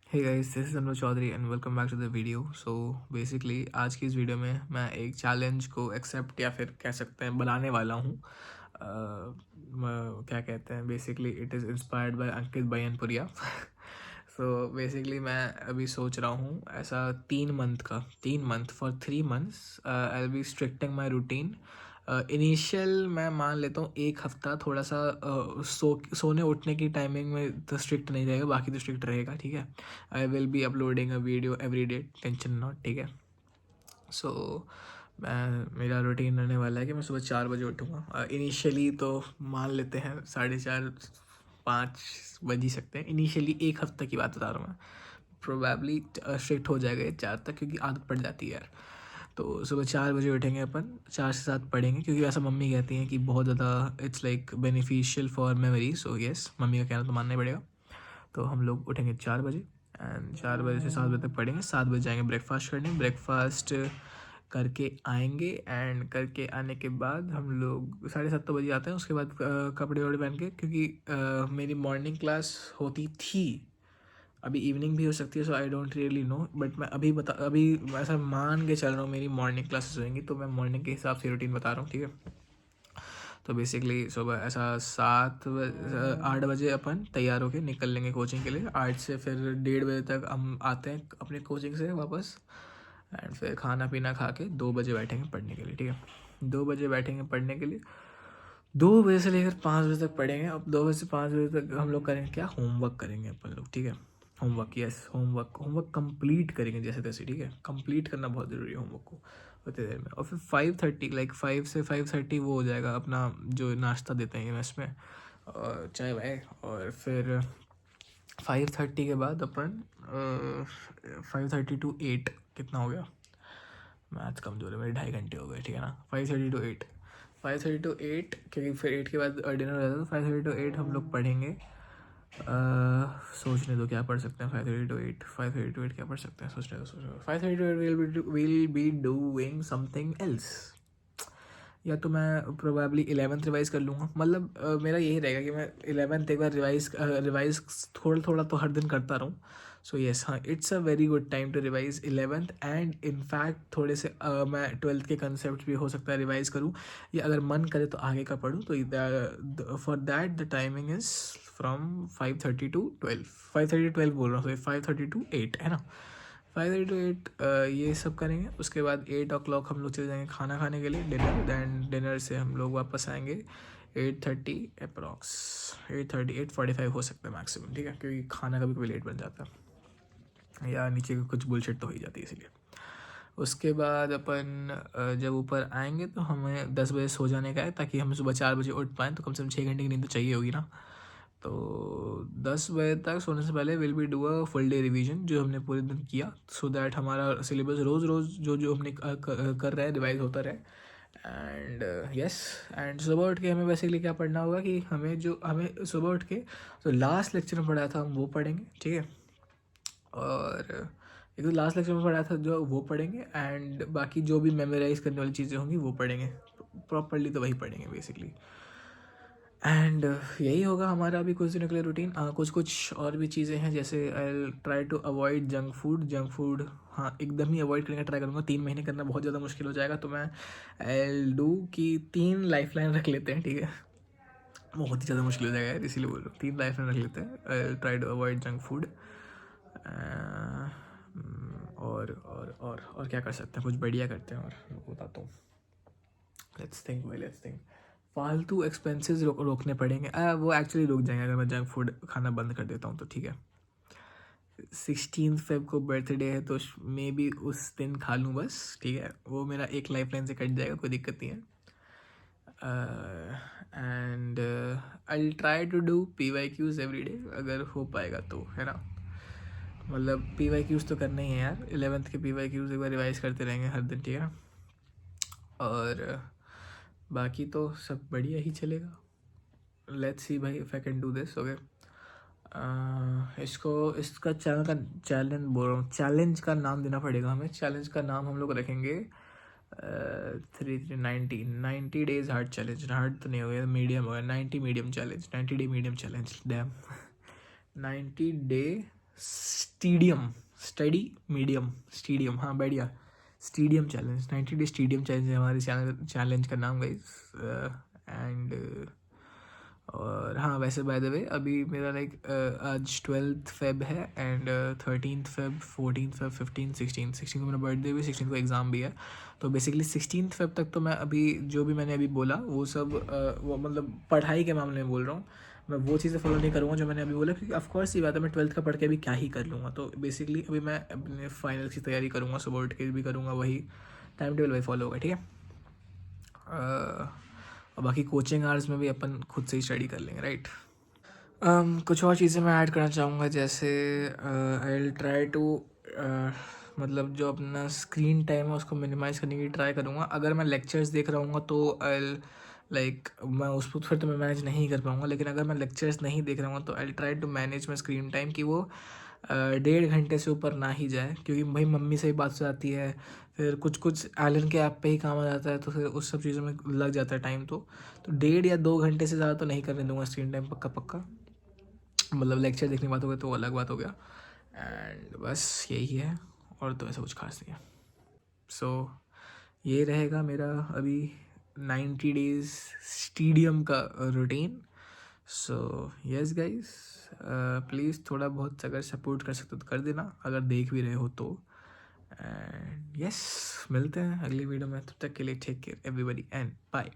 Hey guys, this is Anuj Chaudhary and welcome back to the video. So basically आज की इस video में मैं एक चैलेंज को एक्सेप्ट या फिर कह सकते हैं बनाने वाला हूँ। क्या कहते हैं, basically it is inspired by Ankit Bayanpuria. So basically मैं अभी सोच रहा हूँ ऐसा 3 month for 3 months I will be stricting my routine. Initial मैं मान लेता हूँ एक हफ्ता थोड़ा सा सोने उठने की टाइमिंग में तो स्ट्रिक्ट नहीं रहेगा, बाकी तो स्ट्रिक्ट रहेगा, ठीक है। आई will be uploading a video every day, tension not, ठीक है। सो मैं मेरा रूटीन रहने वाला है कि मैं सुबह 4 बजे उठूँगा। इनिशियली तो मान लेते हैं 4:30 5 बज ही सकते हैं। इनिशियली एक हफ्ते की बात बता रहा हूँ मैं। प्रोबेबली स्ट्रिक्ट हो जाएगा ये 4 तक, क्योंकि आदत पड़ जाती है यार। तो सुबह 4 बजे उठेंगे अपन, 4 से 7 पढ़ेंगे, क्योंकि वैसा मम्मी कहती हैं कि बहुत ज़्यादा it's like beneficial for memory. So yes, mummy का कहना तो मानना ही पड़ेगा। तो हम लोग उठेंगे 4 बजे एंड 4 बजे से 7 बजे तक पढ़ेंगे। 7 बजे जाएंगे ब्रेकफास्ट करने, ब्रेकफास्ट करके आएंगे एंड करके आने के बाद हम लोग 7:30 तो बजे आते हैं। उसके बाद कपड़े वपड़े पहन के, क्योंकि मेरी मॉर्निंग क्लास होती थी, अभी इवनिंग भी हो सकती है, so I don't really know, but मैं अभी ऐसा मान के चल रहा हूँ मेरी मॉर्निंग क्लासेस होंगी, तो मैं मॉर्निंग के हिसाब से रूटीन बता रहा हूँ, ठीक है। तो बेसिकली सुबह ऐसा 8 बजे अपन तैयार होके निकल लेंगे कोचिंग के लिए। 8 से फिर 1:30 बजे तक हम आते हैं अपने कोचिंग से वापस एंड फिर खाना पीना खा के 2 बजे बैठेंगे पढ़ने के लिए, ठीक है। 2 बजे बैठेंगे पढ़ने के लिए, 2 बजे से लेकर 5 बजे तक पढ़ेंगे। अब 2 बजे से 5 बजे तक हम लोग करेंगे क्या, होमवर्क करेंगे अपन लोग, ठीक है। Homework, yes, homework homework complete करेंगे जैसे तैसे, ठीक है। कंप्लीट करना बहुत ज़रूरी है होमवर्क को उतनी देर में। और फिर 5:30, लाइक 5 से 5:30 वो हो जाएगा अपना जो नाश्ता देते हैं मेस में, और चाय वाय। और फिर 5:30 के बाद अपन 5:30 to 8 कितना हो गया, मैथ कमज़ोर है मेरे, 2.5 घंटे हो गए, ठीक है ना। 5:30 to 8, 5:30 to 8, क्योंकि फिर 8 के बाद डिनर हो जाता है। तो 5:30 to 8 हम लोग पढ़ेंगे। सोचने दो क्या पढ़ सकते हैं। 5:30 to 8, 5:30 to 8 क्या पढ़ सकते हैं, सोचने दो। 5:30 to 8 will be doing something else. या तो मैं प्रोबेबली 11th रिवाइज़ कर लूँगा, मतलब मेरा यही रहेगा कि मैं 11th एक बार रिवाइज़ थोड़ा थोड़ा तो हर दिन करता रहूँ। सो येस, हाँ, it's a very good time to revise 11th and in fact थोड़े से मैं 12th के कंसेप्ट भी हो सकता है रिवाइज़ करूँ, या अगर मन करे तो आगे का पढूँ। तो for that the timing is from 5:30 to 12, 5:30 to 12 बोल रहा हूँ, 5:30 to 8 है ना। 5:30 to 8 ये सब करेंगे। उसके बाद 8 o'clock हम लोग चले जाएंगे खाना खाने के लिए, डिनर। दैन डिनर से हम लोग वापस आएंगे 8:30 अप्रॉक्स, 8:30 8:45 हो सकता है मैक्सिमम, ठीक है, क्योंकि खाना कभी कभी लेट बन जाता है या नीचे की कुछ बुलशिट तो हो ही जाती है, इसलिए। उसके बाद अपन जब ऊपर आएंगे तो हमें 10 बजे सो जाने का है, ताकि हम सुबह 4 बजे उठ पाएँ। तो कम से कम 6 घंटे की नींद तो चाहिए होगी ना। तो 10 बजे तक सोने से पहले will be do a full day revision, जो हमने पूरे दिन किया, सो दैट हमारा सिलेबस रोज़ रोज़ जो जो हमने कर रहे हैं रिवाइज होता रहे। एंड यस, एंड सुबह उठ के हमें बेसिकली क्या पढ़ना होगा कि हमें सुबह उठ के तो लास्ट लेक्चर में पढ़ा था हम वो पढ़ेंगे, ठीक है। और एक तो लास्ट लेक्चर में पढ़ा था जो वो पढ़ेंगे, एंड बाकी जो भी मेमोराइज करने वाली चीज़ें होंगी वो पढ़ेंगे। प्रॉपरली तो वही पढ़ेंगे बेसिकली। एंड यही होगा हमारा अभी कुछ दिनों के लिए रूटीन। कुछ कुछ और भी चीज़ें हैं, जैसे I try to avoid junk food. हाँ, एकदम ही अवॉइड करने का ट्राई करूँगा। 3 महीने करना बहुत ज़्यादा मुश्किल हो जाएगा, तो मैं आई डू कि 3 लाइफलाइन रख लेते हैं, ठीक है। बहुत ही ज़्यादा मुश्किल हो जाएगा यार, इसीलिए बोल रहा हूँ 3 लाइफलाइन रख लेते हैं। I try to avoid junk food. और क्या कर सकते हैं, कुछ बढ़िया करते हैं, और मैं बताता हूँ। Let's think. फालतू एक्सपेंसेस रोकने पड़ेंगे। वो एक्चुअली रुक जाएंगे अगर मैं जंक फूड खाना बंद कर देता हूँ तो, ठीक है। 16 फेब को बर्थडे है, तो मे बी उस दिन खा लूँ बस, ठीक है। वो मेरा एक लाइफ लाइन से कट जाएगा, कोई दिक्कत नहीं है। And I try to do PYQs every day, अगर हो पाएगा तो, है ना। मतलब PYQs तो करना ही है यार, 11th के PYQs एक बार रिवाइज करते रहेंगे हर दिन, ठीक है। और बाकी तो सब बढ़िया ही चलेगा। लेट्स सी भाई if I can do this, okay. इसका चैलेंज बोल रहा हूँ, चैलेंज का नाम देना पड़ेगा हमें। चैलेंज का नाम हम लोग रखेंगे 90 डेज हार्ड चैलेंज। हार्ड तो नहीं हो गया, मीडियम हो गया, 90 medium challenge, 90 day medium challenge, dam. 90 day stadium, हाँ बढ़िया, stadium challenge, 90 day stadium challenge है हमारे चैलेंज का नाम गाइस। एंड और हाँ, वैसे बाय द वे अभी मेरा लाइक आज 12th फेब है and 13th Feb, 14th Feb, 16 को मेरा बर्थडे भी, 16 को एग्ज़ाम भी है। तो बेसिकली 16th फेब तक तो मैं अभी जो भी मैंने अभी बोला वो सब वो मतलब पढ़ाई के मामले में बोल रहा हूँ, मैं वो चीज़ें फॉलो नहीं करूँगा जो मैंने अभी बोला, क्योंकि ऑफकोर्स ये बात है मैं 12th का पढ़ के अभी क्या ही कर लूँगा। तो बेसिकली अभी मैं अपने फाइनल की तैयारी करूँगा, सुबह उठ के भी करूँगा, वही टाइम टेबल वही फॉलो होगा, ठीक है। और बाकी कोचिंग आवर्स में भी अपन खुद से ही स्टडी कर लेंगे, राइट। कुछ और चीज़ें मैं ऐड करना चाहूँगा, जैसे आई विल ट्राई टू मतलब जो अपना स्क्रीन टाइम है उसको मिनिमाइज़ करने की ट्राई करूँगा। अगर मैं लेक्चर्स देख रहा हूँ तो आई लाइक मैं उसको फिर तो मैं मैनेज नहीं कर पाऊँगा, लेकिन अगर मैं लेक्चर्स नहीं देख रहा हूँ तो I try to manage my screen time कि वो 1.5 घंटे से ऊपर ना ही जाए, क्योंकि भाई मम्मी से ही बात हो जाती है, फिर कुछ एलन के ऐप पे ही काम आ जाता है, तो फिर उस सब चीज़ों में लग जाता है टाइम। तो 1.5 या 2 घंटे से ज़्यादा तो नहीं करने दूंगा स्क्रीन टाइम, पक्का पक्का। मतलब लेक्चर देखने की बात हो गई तो वो अलग बात हो गया। एंड बस यही है, और तो ऐसा कुछ खास नहीं है। सो ये रहेगा मेरा अभी 90 डेज स्टेडियम का routine. So yes guys, please थोड़ा बहुत अगर सपोर्ट कर सकते हो तो कर देना, अगर देख भी रहे हो तो। एंड यस, मिलते हैं अगली वीडियो में, तब तक के लिए take care everybody and bye.